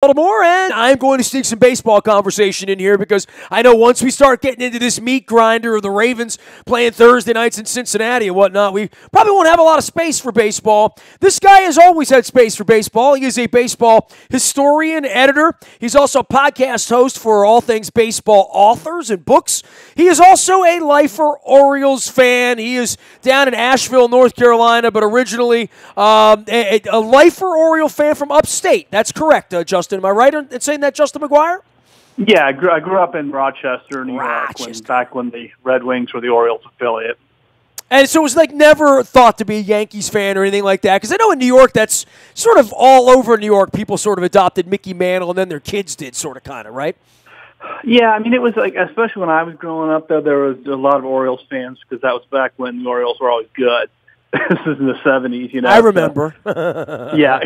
Baltimore, and I'm going to sneak some baseball conversation in here because I know once we start getting into this meat grinder of the Ravens playing Thursday nights in Cincinnati and whatnot, we probably won't have a lot of space for baseball. This guy has always had space for baseball. He is a baseball historian, editor. He's also a podcast host for all things baseball authors and books. He is also a lifer Orioles fan. He is down in Asheville, North Carolina, but originally a lifer Oriole fan from upstate. That's correct, Justin. Am I right in saying that, Justin McGuire? Yeah, I grew up in Rochester, New York, back when the Red Wings were the Orioles affiliate. And so it was like never thought to be a Yankees fan or anything like that. Because I know in New York, that's sort of all over New York. People sort of adopted Mickey Mantle, and then their kids did, sort of, kind of, right? Yeah, I mean, it was like, especially when I was growing up, though, there was a lot of Orioles fans because that was back when the Orioles were always good. This is in the 70s, you know. I remember. So, yeah.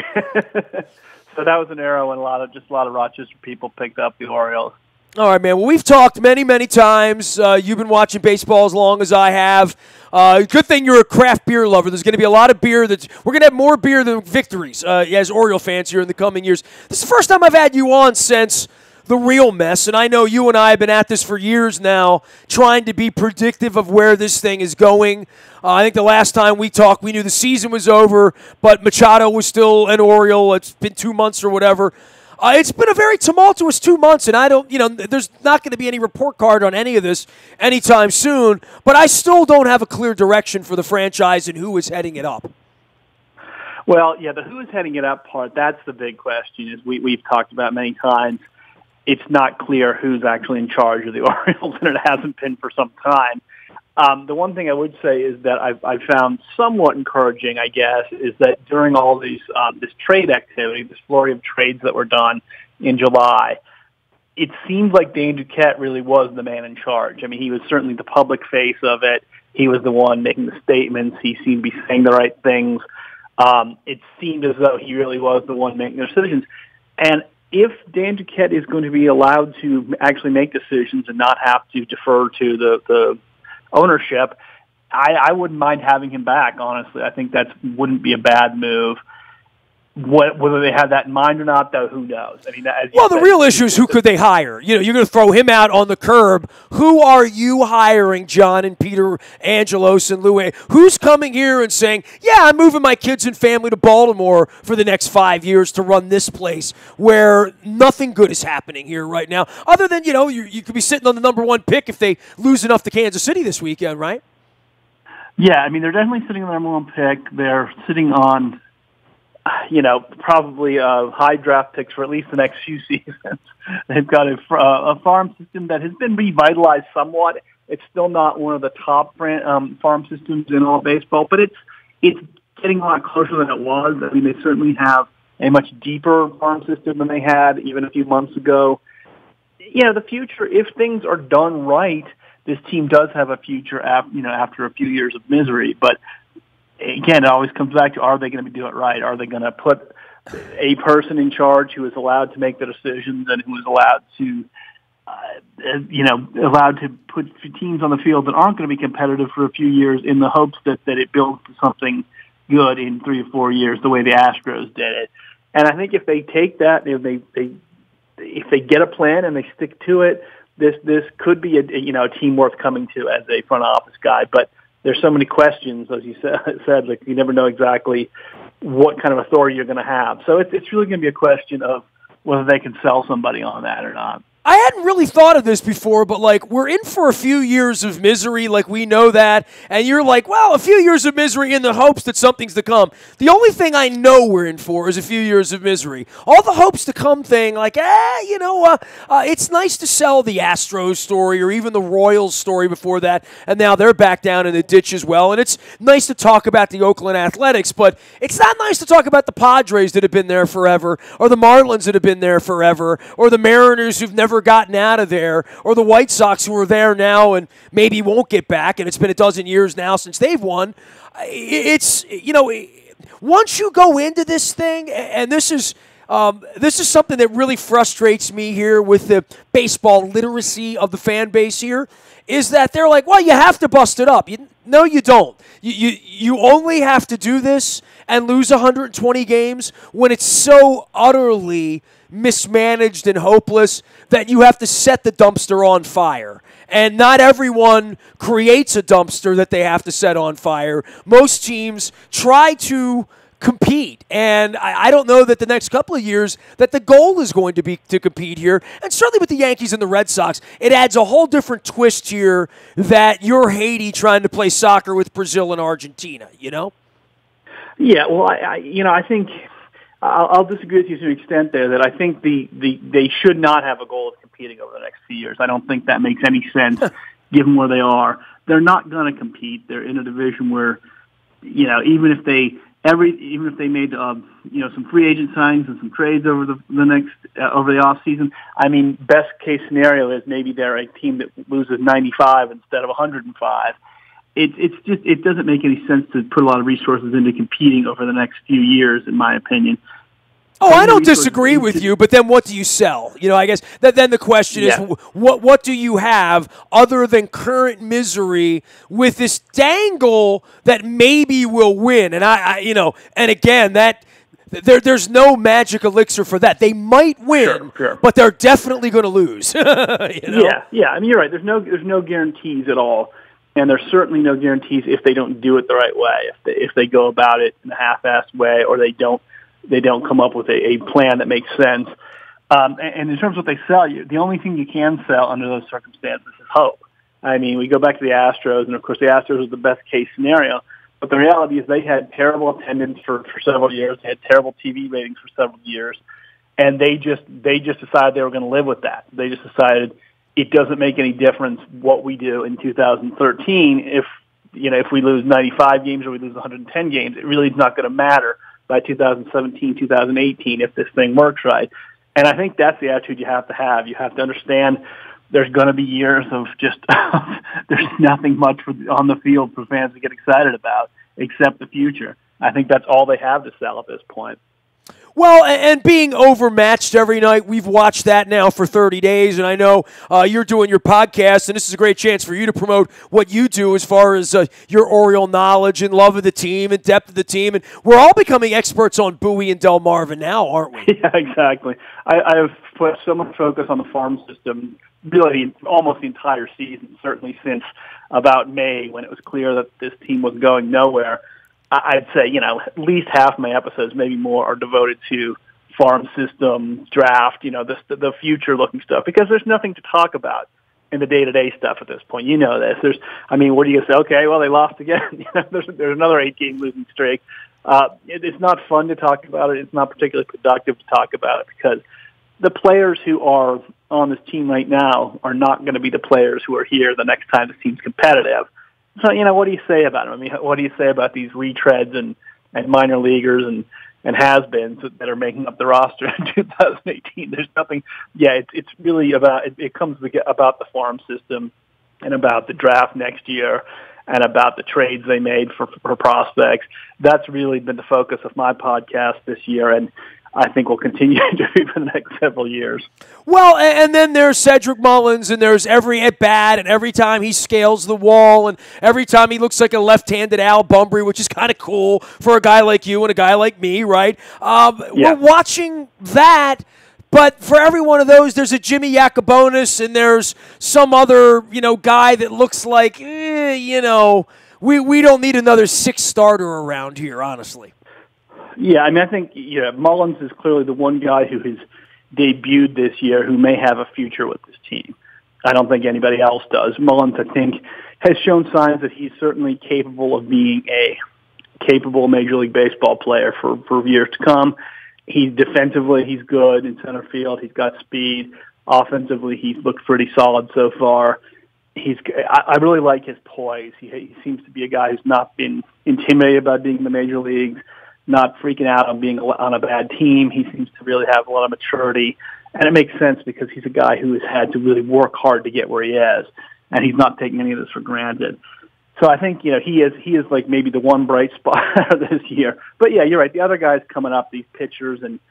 So that was an era when a lot of Rochester people picked up the Orioles. All right, man. Well, we've talked many, many times. You've been watching baseball as long as I have. Good thing you're a craft beer lover. There's going to be a lot of beer. We're going to have more beer than victories as Oriole fans here in the coming years. This is the first time I've had you on since the real mess, and I know you and I have been at this for years now, trying to be predictive of where this thing is going. I think the last time we talked, we knew the season was over, but Machado was still an Oriole. It's been 2 months or whatever. It's been a very tumultuous 2 months, and there's not going to be any report card on any of this anytime soon, but I still don't have a clear direction for the franchise and who is heading it up. Well, yeah, the who is heading it up part, that's the big question, as we've talked about many times. It's not clear who's actually in charge of the Orioles, and it hasn't been for some time. The one thing I would say is that I've found somewhat encouraging, I guess, is that during all these this trade activity, this flurry of trades that were done in July, it seemed like Dan Duquette really was the man in charge. I mean, he was certainly the public face of it. He was the one making the statements. He seemed to be saying the right things. It seemed as though he really was the one making the decisions. And if Dan Duquette is going to be allowed to actually make decisions and not have to defer to the ownership, I wouldn't mind having him back, honestly. I think that wouldn't be a bad move. Whether they have that in mind or not, though, who knows? I mean, the real issue is who could they hire? You know, you're going to throw him out on the curb. Who are you hiring, John and Peter Angelos and Lou? Who's coming here and saying, yeah, I'm moving my kids and family to Baltimore for the next 5 years to run this place where nothing good is happening here right now, other than, you could be sitting on the number one pick if they lose enough to Kansas City this weekend, right? Yeah, I mean, they're definitely sitting on the number one pick. They're sitting on probably high draft picks for at least the next few seasons. They've got a farm system that has been revitalized somewhat. It's still not one of the top farm systems in all of baseball, but it's getting a lot closer than it was. I mean, they certainly have a much deeper farm system than they had even a few months ago. The future, if things are done right, this team does have a future after a few years of misery, but again, it always comes back to, are they going to do it right? Are they going to put a person in charge who is allowed to make the decisions and who is allowed to put teams on the field that aren't going to be competitive for a few years in the hopes that it builds to something good in 3 or 4 years, the way the Astros did it. And I think if they take that, if they get a plan and they stick to it, this could be a team worth coming to as a front office guy. But there's so many questions, as you said, like you never know exactly what kind of authority you're going to have. So it's really going to be a question of whether they can sell somebody on that or not. I hadn't really thought of this before, but, we're in for a few years of misery, we know that, and you're like, well, a few years of misery in the hopes that something's to come. The only thing I know we're in for is a few years of misery. All the hopes to come thing, it's nice to sell the Astros story or even the Royals story before that, and now they're back down in the ditch as well, and it's nice to talk about the Oakland Athletics, but it's not nice to talk about the Padres that have been there forever, or the Marlins that have been there forever, or the Mariners who've never gotten out of there, or the White Sox who are there now and maybe won't get back, and it's been a dozen years now since they've won. It's, once you go into this thing, and this is, this is something that really frustrates me here with the baseball literacy of the fan base here, is that they're like, well, you have to bust it up. No, you don't. You only have to do this and lose 120 games when it's so utterly mismanaged and hopeless that you have to set the dumpster on fire. And not everyone creates a dumpster that they have to set on fire. Most teams try to compete, and I don't know that the next couple of years that the goal is going to be to compete here. And certainly with the Yankees and the Red Sox, it adds a whole different twist here that you're Haiti trying to play soccer with Brazil and Argentina, you know? Yeah, well, I think I'll disagree with you to an extent there that I think they should not have a goal of competing over the next few years. I don't think that makes any sense given where they are. They're not going to compete. They're in a division where, even if they made some free agent signings and some trades over the off season, I mean, best case scenario is maybe they're a team that loses 95 instead of 105. It doesn't make any sense to put a lot of resources into competing over the next few years, in my opinion. Oh, I don't disagree with you, but then what do you sell? I guess then the question is, what do you have other than current misery with this dangle that maybe will win? And and again, that there's no magic elixir for that. They might win, sure. But they're definitely going to lose. Yeah. I mean, you're right. There's no guarantees at all, and there's certainly no guarantees if they don't do it the right way. If they go about it in a half-assed way, or they don't come up with a plan that makes sense. And in terms of what they sell, the only thing you can sell under those circumstances is hope. I mean, we go back to the Astros, and of course the Astros was the best case scenario. But the reality is they had terrible attendance for several years. They had terrible TV ratings for several years. And they just decided they were going to live with that. They just decided it doesn't make any difference what we do in 2013 if we lose 95 games or we lose 110 games. It really is not going to matter by 2017, 2018, if this thing works right. And I think that's the attitude you have to have. You have to understand there's going to be years of just there's nothing much on the field for fans to get excited about except the future. I think that's all they have to sell at this point. Well, and being overmatched every night, we've watched that now for 30 days, and I know you're doing your podcast, and this is a great chance for you to promote what you do as far as your Oriole knowledge and love of the team and depth of the team, and we're all becoming experts on Bowie and Delmarva now, aren't we? Yeah, exactly. I have put so much focus on the farm system really almost the entire season, certainly since about May when it was clear that this team was going nowhere. I'd say, at least half my episodes, maybe more, are devoted to farm system, draft, the future-looking stuff, because there's nothing to talk about in the day-to-day stuff at this point. You know this. What are you going to say? Okay, well, they lost again. There's another 8-game losing streak. It's not fun to talk about it. It's not particularly productive to talk about it because the players who are on this team right now are not going to be the players who are here the next time the team's competitive. So, what do you say about them? I mean, what do you say about these retreads and minor leaguers and has-beens that are making up the roster in 2018? There's nothing. Yeah, it's really about it comes about the farm system and about the draft next year and about the trades they made for prospects. That's really been the focus of my podcast this year, and I think will continue to be for the next several years. Well, and then there's Cedric Mullins, and there's every at-bat, and every time he scales the wall, and every time he looks like a left-handed Al Bunbury, which is kind of cool for a guy like you and a guy like me, right? We're watching that, but for every one of those, there's a Jimmy Yacobonis, and there's some other, guy that looks like, we don't need another sixth starter around here, honestly. Yeah, I mean, I think Mullins is clearly the one guy who has debuted this year who may have a future with this team. I don't think anybody else does. Mullins, I think, has shown signs that he's certainly capable of being a capable Major League Baseball player for years to come. Defensively, he's good in center field. He's got speed. Offensively, he's looked pretty solid so far. I really like his poise. He seems to be a guy who's not been intimidated by being in the major leagues, not freaking out on being on a bad team. He seems to really have a lot of maturity, and it makes sense because he's a guy who has had to really work hard to get where he is, and he's not taking any of this for granted. So I think he is like maybe the one bright spot this year. But yeah, you're right. The other guys coming up, these pitchers and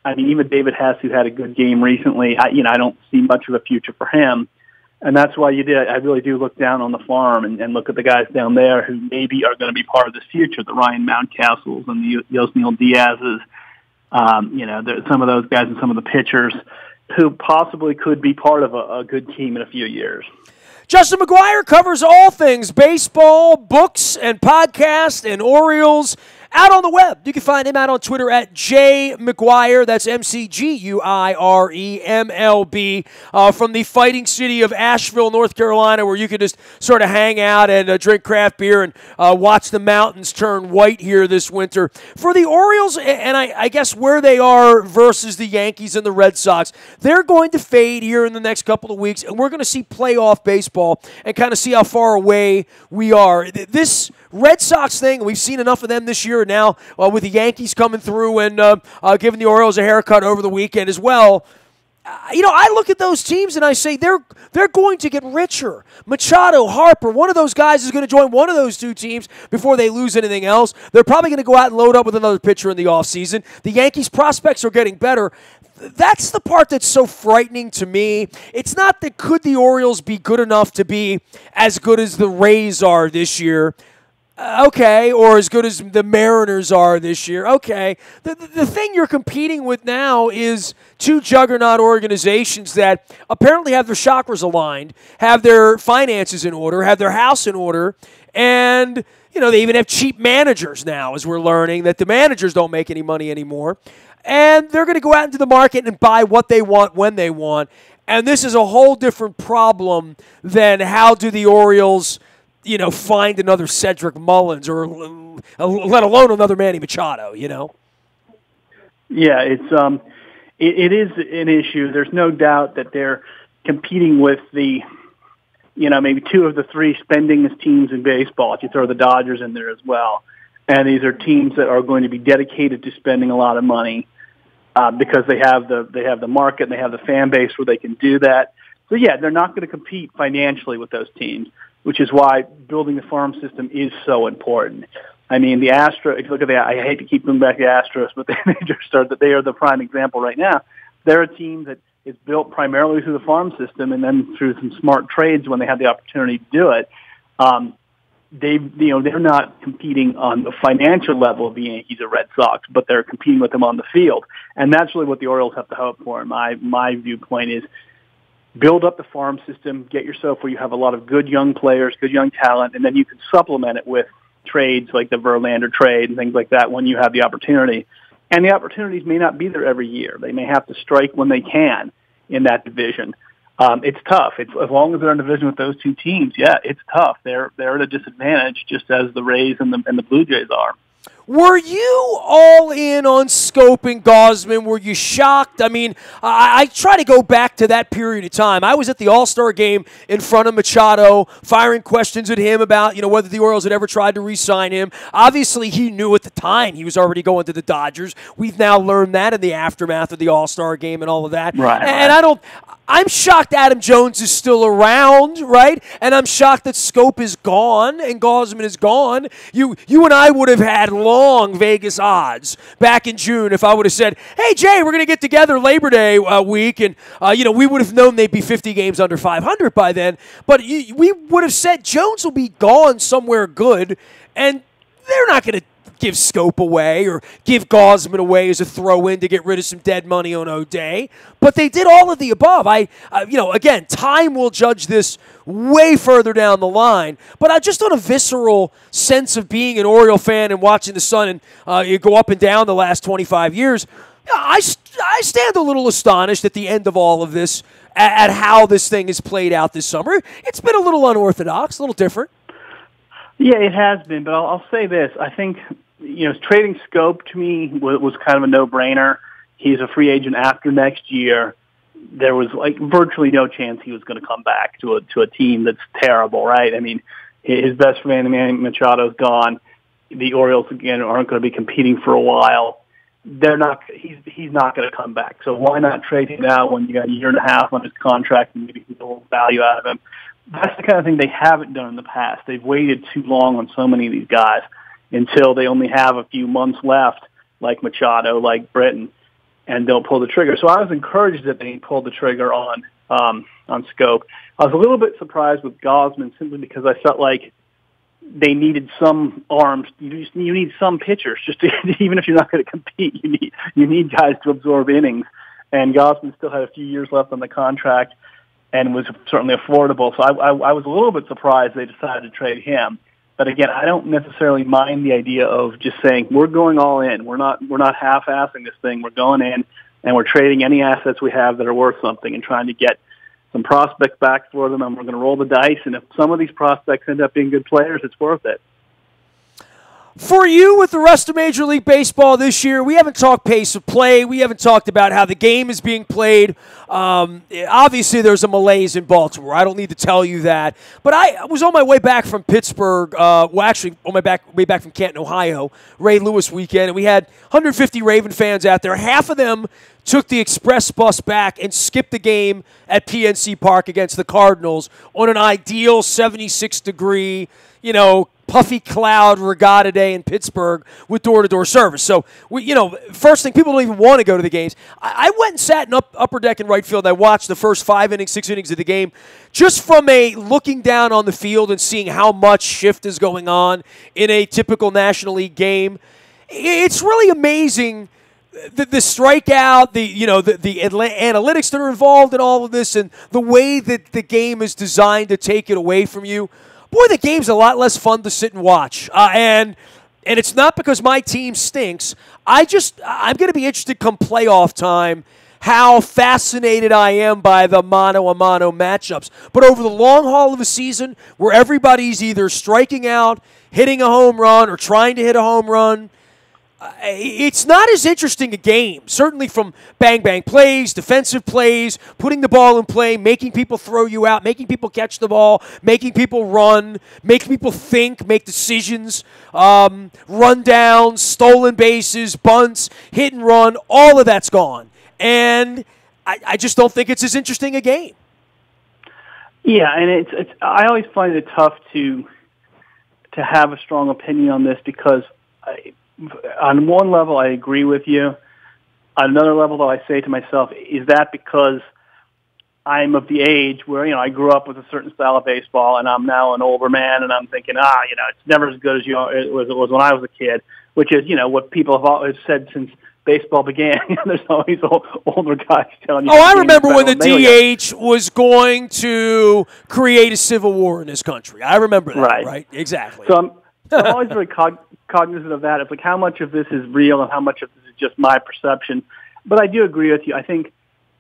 I mean, even David Hess, who had a good game recently, I don't see much of a future for him. And that's why I really do look down on the farm and look at the guys down there who maybe are going to be part of this future, the Ryan Mountcastles and the Yosniel Diaz's, some of those guys and some of the pitchers who possibly could be part of a good team in a few years. Justin McGuire covers all things baseball, books, and podcasts, and Orioles out on the web. You can find him out on Twitter at JMcGuire. That's McGuiremLB, from the fighting city of Asheville, North Carolina, where you can just sort of hang out and drink craft beer and watch the mountains turn white here this winter. For the Orioles, and I guess where they are versus the Yankees and the Red Sox, they're going to fade here in the next couple of weeks, and we're going to see playoff baseball and kind of see how far away we are. This Red Sox thing, we've seen enough of them this year now with the Yankees coming through and giving the Orioles a haircut over the weekend as well. I look at those teams and I say they're going to get richer. Machado, Harper, one of those guys is going to join one of those two teams before they lose anything else. They're probably going to go out and load up with another pitcher in the offseason. The Yankees' prospects are getting better. That's the part that's so frightening to me. It's not that could the Orioles be good enough to be as good as the Rays are this year. Okay, or as good as the Mariners are this year. Okay. The thing you're competing with now is two juggernaut organizations that apparently have their chakras aligned, have their finances in order, have their house in order, and they even have cheap managers now, as we're learning, that the managers don't make any money anymore. And they're going to go out into the market and buy what they want when they want. And this is a whole different problem than how do the Orioles find another Cedric Mullins or let alone another Manny Machado, Yeah, it is an issue. There's no doubt that they're competing with the, maybe two of the three spendingest teams in baseball, if you throw the Dodgers in there as well. And these are teams that are going to be dedicated to spending a lot of money because they have the market and they have the fan base where they can do that. So, yeah, they're not going to compete financially with those teams, which is why building the farm system is so important. I mean, the Astros, if you look at I hate to keep going back to the Astros, but they are the prime example right now. They're a team that is built primarily through the farm system and then through some smart trades when they had the opportunity to do it. They're not competing on the financial level of the Yankees or Red Sox, but they're competing with them on the field. And that's really what the Orioles have to hope for. My viewpoint is, build up the farm system, get yourself where you have a lot of good young players, good young talent, and then you can supplement it with trades like the Verlander trade and things like that when you have the opportunity. And the opportunities may not be there every year. They may have to strike when they can in that division. It's tough. As long as they're in a division with those two teams, yeah, it's tough. They're at a disadvantage just as the Rays and the Blue Jays are. Were you all in on Scope and Gausman? Were you shocked? I mean, I try to go back to that period of time. I was at the All-Star game in front of Machado, firing questions at him about, whether the Orioles had ever tried to re-sign him. Obviously, he knew at the time he was already going to the Dodgers. We've now learned that in the aftermath of the All-Star game and all of that. Right. And I'm shocked Adam Jones is still around, right? And I'm shocked that Scope is gone and Gausman is gone. You and I would have had long Vegas odds back in June if I would have said, hey, Jay, we're going to get together Labor Day week, and, we would have known they'd be 50 games under 500 by then. But we would have said Jones will be gone somewhere good, and they're not going to give Scope away or give Gausman away as a throw-in to get rid of some dead money on O'Day. But they did all of the above. Again, time will judge this way further down the line. But just on a visceral sense of being an Oriole fan and watching the Sun and you go up and down the last 25 years, I stand a little astonished at the end of all of this at how this thing has played out this summer. It's been a little unorthodox, a little different. Yeah, it has been. But I'll say this. I think trading Scope to me was kind of a no-brainer. He's a free agent after next year. There was virtually no chance he was going to come back to a team that's terrible, right? I mean, his best friend, Manny Machado's gone. The Orioles again aren't going to be competing for a while. They're not. He's not going to come back. So why not trade him now when you got a year and a half on his contract and maybe get a little value out of him? That's the kind of thing they haven't done in the past. They've waited too long on so many of these guys until they only have a few months left, like Machado, like Britton. and don't pull the trigger. So I was encouraged that they pulled the trigger on Scope. I was a little bit surprised with Gausman simply because I felt like they needed some arms. You need some pitchers just to, even if you're not going to compete. You need guys to absorb innings. And Gausman still had a few years left on the contract and was certainly affordable. So I was a little bit surprised they decided to trade him. But again, I don't necessarily mind the idea of just saying we're going all in. We're not half-assing this thing. We're going in and we're trading any assets we have that are worth something and trying to get some prospects back for them, and we're going to roll the dice. And if some of these prospects end up being good players, it's worth it. For you, with the rest of Major League Baseball this year, we haven't talked pace of play. We haven't talked about how the game is being played. Obviously, there's a malaise in Baltimore. I don't need to tell you that. But I was on my way back from Pittsburgh, actually on my way back from Canton, Ohio, Ray Lewis weekend, and we had 150 Raven fans out there. Half of them took the express bus back and skipped the game at PNC Park against the Cardinals on an ideal 76-degree, puffy cloud regatta day in Pittsburgh with door-to-door service. So, first thing, people don't even want to go to the games. I went and sat in upper deck in right field. I watched the first 5 innings, 6 innings of the game just from a looking down on the field and seeing how much shift is going on in a typical National League game. It's really amazing the strikeout, the analytics that are involved in all of this and the way that the game is designed to take it away from you. Boy, the game's a lot less fun to sit and watch. And it's not because my team stinks. I'm going to be interested come playoff time how fascinated I am by the mano-a-mano matchups. But over the long haul of a season where everybody's either striking out, hitting a home run, or trying to hit a home run, it's not as interesting a game, certainly from bang-bang plays, defensive plays, putting the ball in play, making people throw you out, making people catch the ball, making people run, making people think, make decisions, run downs, stolen bases, bunts, hit and run, all of that's gone. And I just don't think it's as interesting a game. Yeah, and I always find it tough to have a strong opinion on this because on one level, I agree with you. On another level, though, I say to myself, is that because I'm of the age where, I grew up with a certain style of baseball and I'm now an older man and I'm thinking, it's never as good as it was when I was a kid, which is, what people have always said since baseball began. There's always older guys telling you. Oh, I remember when the DH was going to create a civil war in this country. I remember that, right? Exactly. So I'm always very cognizant of that. It's like how much of this is real and how much of this is just my perception. But I do agree with you. I think,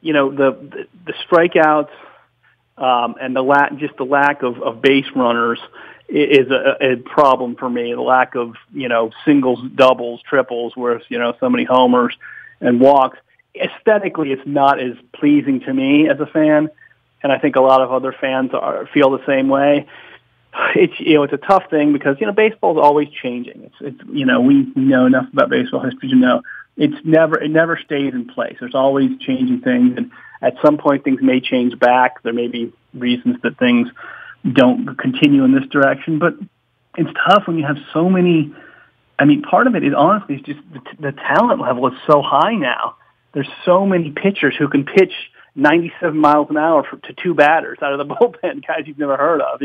the strikeouts and the lack of base runners is a problem for me. The lack of, singles, doubles, triples, where so many homers and walks. Aesthetically, it's not as pleasing to me as a fan, and I think a lot of other fans feel the same way. It's a tough thing because baseball is always changing. It's we know enough about baseball history to know it never stays in place. There's always changing things, and at some point things may change back. There may be reasons that things don't continue in this direction, but it's tough when you have so many. I mean, part of it is honestly just the talent level is so high now. There's so many pitchers who can pitch 97 miles an hour to 2 batters out of the bullpen, guys you've never heard of.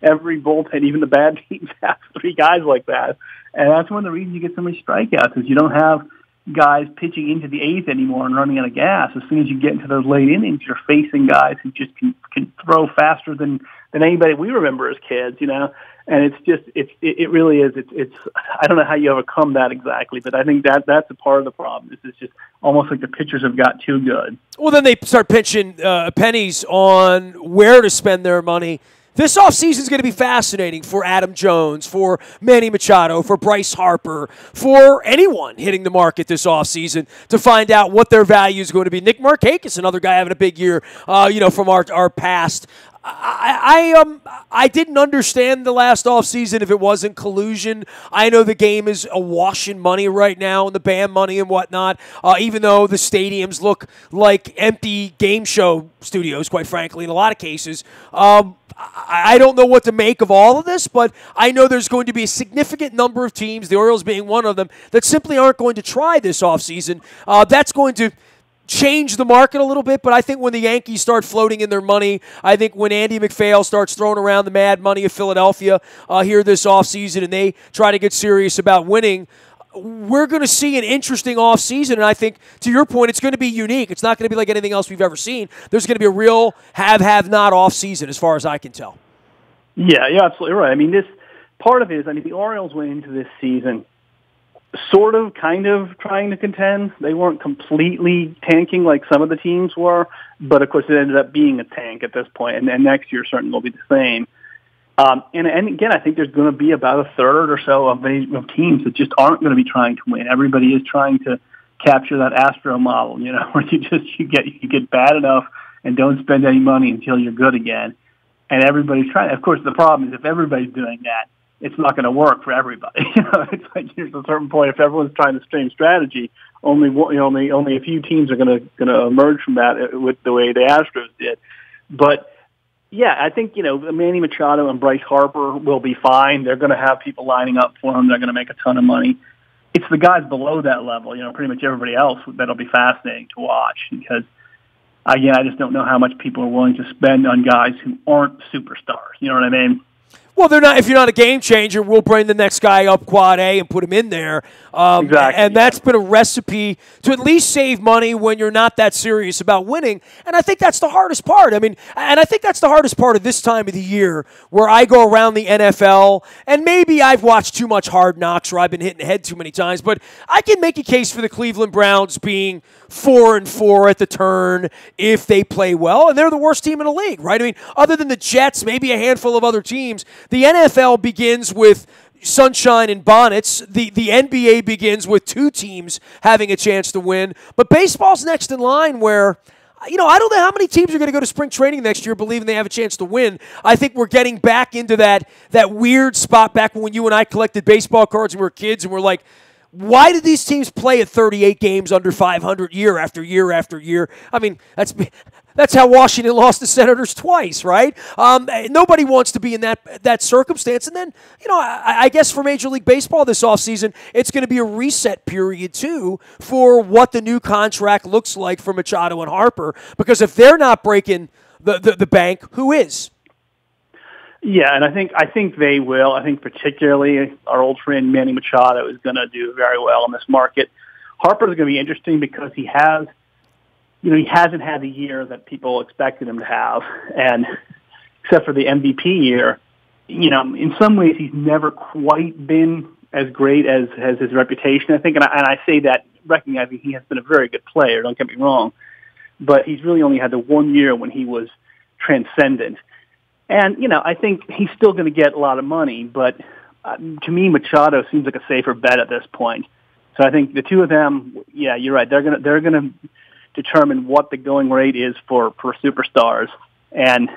Every bullpen, even the bad teams, have 3 guys like that. And that's one of the reasons you get so many strikeouts is you don't have guys pitching into the 8th anymore and running out of gas. As soon as you get into those late innings, you're facing guys who just can throw faster than anybody we remember as kids, And it's just it really is. It's I don't know how you overcome that exactly, but I think that's a part of the problem. It's just almost like the pitchers have got too good. Well, then they start pinching pennies on where to spend their money. This offseason is going to be fascinating for Adam Jones, for Manny Machado, for Bryce Harper, for anyone hitting the market this offseason to find out what their value is going to be. Nick Markakis, another guy having a big year, from our past. I didn't understand the last offseason if it wasn't collusion. I know the game is awash in money right now and the band money and whatnot, even though the stadiums look like empty game show studios, quite frankly, in a lot of cases. I don't know what to make of all of this, but I know there's going to be a significant number of teams, the Orioles being one of them, that simply aren't going to try this offseason. That's going to change the market a little bit, but I think when the Yankees start floating in their money, I think when Andy McPhail starts throwing around the mad money of Philadelphia here this offseason and they try to get serious about winning, we're going to see an interesting offseason, and I think, to your point, it's going to be unique. It's not going to be like anything else we've ever seen. There's going to be a real have-not offseason as far as I can tell. Yeah, you're absolutely right. I mean, this part of it is, the Orioles went into this season sort of, kind of trying to contend. They weren't completely tanking like some of the teams were, but of course it ended up being a tank at this point, and next year certainly will be the same. And again, I think there's going to be about a third or so of teams that just aren't going to be trying to win. Everybody is trying to capture that Astro model, where you get bad enough and don't spend any money until you're good again. And everybody's trying. Of course, the problem is if everybody's doing that, it's not going to work for everybody. It's like there's a certain point if everyone's trying the same strategy, only a few teams are going to emerge from that with the way the Astros did. But yeah, I think Manny Machado and Bryce Harper will be fine. They're going to have people lining up for them. They're going to make a ton of money. It's the guys below that level, pretty much everybody else, that'll be fascinating to watch because. Again, I just don't know how much people are willing to spend on guys who aren't superstars. You know what I mean? Well, they're not. If you're not a game changer, we'll bring the next guy up quad A and put him in there. Exactly. And that's been a recipe to at least save money when you're not that serious about winning. And I think that's the hardest part. And I think that's the hardest part of this time of the year where I go around the NFL, and maybe I've watched too much Hard Knocks or I've been hitting the head too many times, but I can make a case for the Cleveland Browns being 4-4 at the turn if they play well, and they're the worst team in the league, right? Other than the Jets, maybe a handful of other teams, the NFL begins with sunshine and bonnets. The NBA begins with two teams having a chance to win. But baseball's next in line where, I don't know how many teams are going to go to spring training next year believing they have a chance to win. I think we're getting back into that weird spot back when you and I collected baseball cards when we were kids and we're like, why did these teams play at 38 games under 500 year after year after year? That's how Washington lost the Senators twice, right? Nobody wants to be in that circumstance. And then, I guess for Major League Baseball this offseason, it's going to be a reset period, too, for what the new contract looks like for Machado and Harper. Because if they're not breaking the bank, who is? Yeah, and I think they will. I think particularly our old friend Manny Machado is going to do very well in this market. Harper is going to be interesting because he hasn't had the year that people expected him to have, and except for the MVP year, in some ways he's never quite been as great as his reputation, I think, and I say that recognizing he has been a very good player. Don't get me wrong, but he's really only had the 1 year when he was transcendent. And, I think he's still going to get a lot of money, but to me, Machado seems like a safer bet at this point. So I think the two of them, yeah, you're right. They're going to determine what the going rate is for superstars and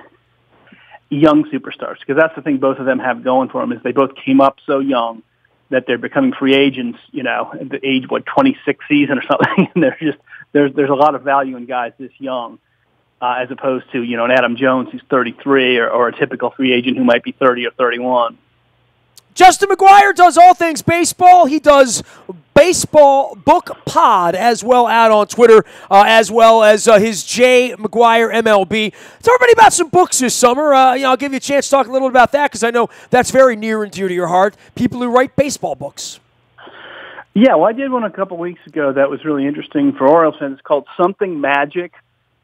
young superstars, because that's the thing both of them have going for them is they both came up so young that they're becoming free agents, at the age, 26th season or something. And there's a lot of value in guys this young. As opposed to, an Adam Jones who's 33 or a typical free agent who might be 30 or 31. Justin McGuire does all things baseball. He does Baseball Book Pod as well out on Twitter, as well as his J. McGuire MLB. Tell everybody about some books this summer. I'll give you a chance to talk a little bit about that because I know that's very near and dear to your heart, people who write baseball books. Yeah, well, I did one a couple weeks ago that was really interesting for Orioles fans. It's called Something Magic.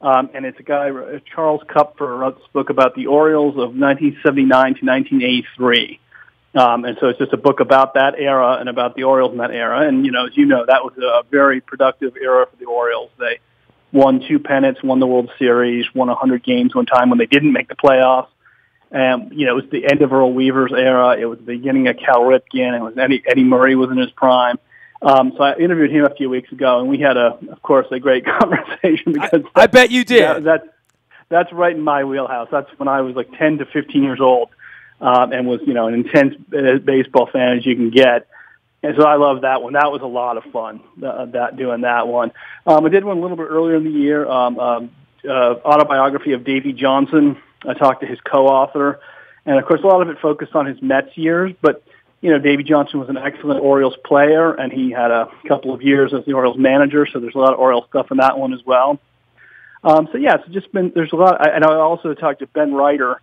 And it's a guy, Charles Kupfer, wrote this book about the Orioles of 1979 to 1983. And so it's just a book about that era and about the Orioles in that era. And, as you know, that was a very productive era for the Orioles. They won 2 pennants, won the World Series, won 100 games one time when they didn't make the playoffs. And, it was the end of Earl Weaver's era. It was the beginning of Cal Ripken. It was Eddie Murray was in his prime. So I interviewed him a few weeks ago, and we had, of course, a great conversation. Because I bet you did. that's right in my wheelhouse. That's when I was like 10 to 15 years old, and was, an intense baseball fan as you can get. And so I love that one. That was a lot of fun, doing that one. I did one a little bit earlier in the year, autobiography of Davey Johnson. I talked to his co-author. And, of course, a lot of it focused on his Mets years. But, Davey Johnson was an excellent Orioles player, and he had a couple of years as the Orioles manager, so there's a lot of Orioles stuff in that one as well. It's just been – there's a lot – and I also talked to Ben Reiter,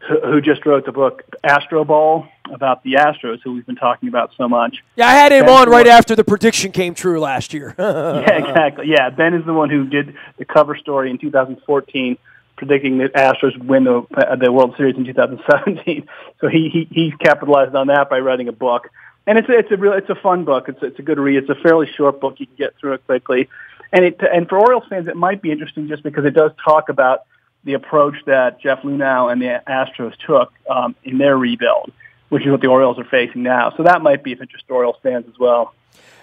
who just wrote the book Astro Ball about the Astros, who we've been talking about so much. Yeah, I had him on right after the prediction came true last year. Yeah, exactly. Yeah, Ben is the one who did the cover story in 2014, predicting that Astros would win the World Series in 2017. So he capitalized on that by writing a book, and it's a fun book. It's a good read. It's a fairly short book. You can get through it quickly, and for Orioles fans, it might be interesting just because it does talk about the approach that Jeff Luhnow and the Astros took in their rebuild, which is what the Orioles are facing now. So that might be of interest to Orioles fans as well.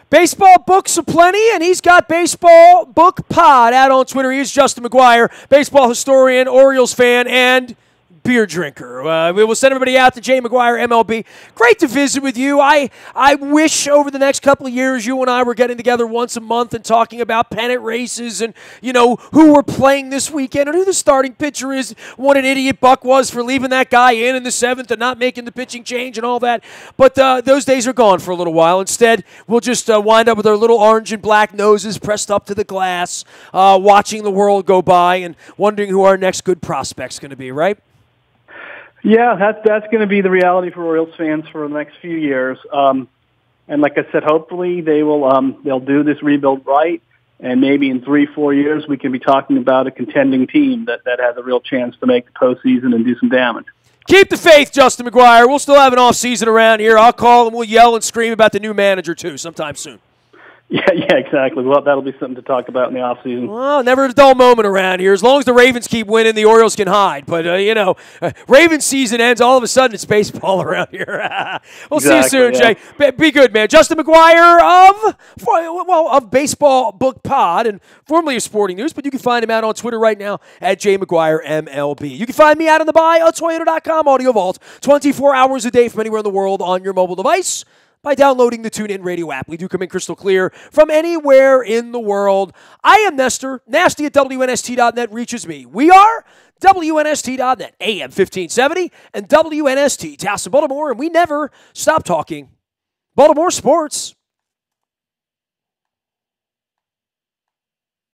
Baseball books aplenty, and he's got Baseball Book Pod out on Twitter. He's Justin McGuire, baseball historian, Orioles fan, and beer drinker. We will send everybody out to Jay McGuire, MLB. Great to visit with you. I wish over the next couple of years you and I were getting together once a month and talking about pennant races and, who we're playing this weekend and who the starting pitcher is, what an idiot Buck was for leaving that guy in the seventh and not making the pitching change and all that. But those days are gone for a little while. Instead, we'll just wind up with our little orange and black noses pressed up to the glass, watching the world go by and wondering who our next good prospect's going to be, right? Yeah, that's going to be the reality for Orioles fans for the next few years. And like I said, hopefully they'll do this rebuild right, and maybe in 3-4 years we can be talking about a contending team that has a real chance to make the postseason and do some damage. Keep the faith, Justin McGuire. We'll still have an off season around here. I'll call and we'll yell and scream about the new manager too sometime soon. Yeah, exactly. Well, that'll be something to talk about in the offseason. Well, never a dull moment around here. As long as the Ravens keep winning, the Orioles can hide. But, Ravens season ends, all of a sudden it's baseball around here. We'll see you soon, Jay. Be good, man. Justin McGuire of Baseball Book Pod and formerly of Sporting News, but you can find him out on Twitter right now at Jay McGuire MLB. You can find me out on the buy at Toyota.com Audio Vault 24 hours a day from anywhere in the world on your mobile device by downloading the TuneIn Radio app. We do come in crystal clear from anywhere in the world. I am Nestor. Nasty at WNST.net reaches me. We are WNST.net, AM 1570, and WNST, Towson, Baltimore, and we never stop talking Baltimore sports.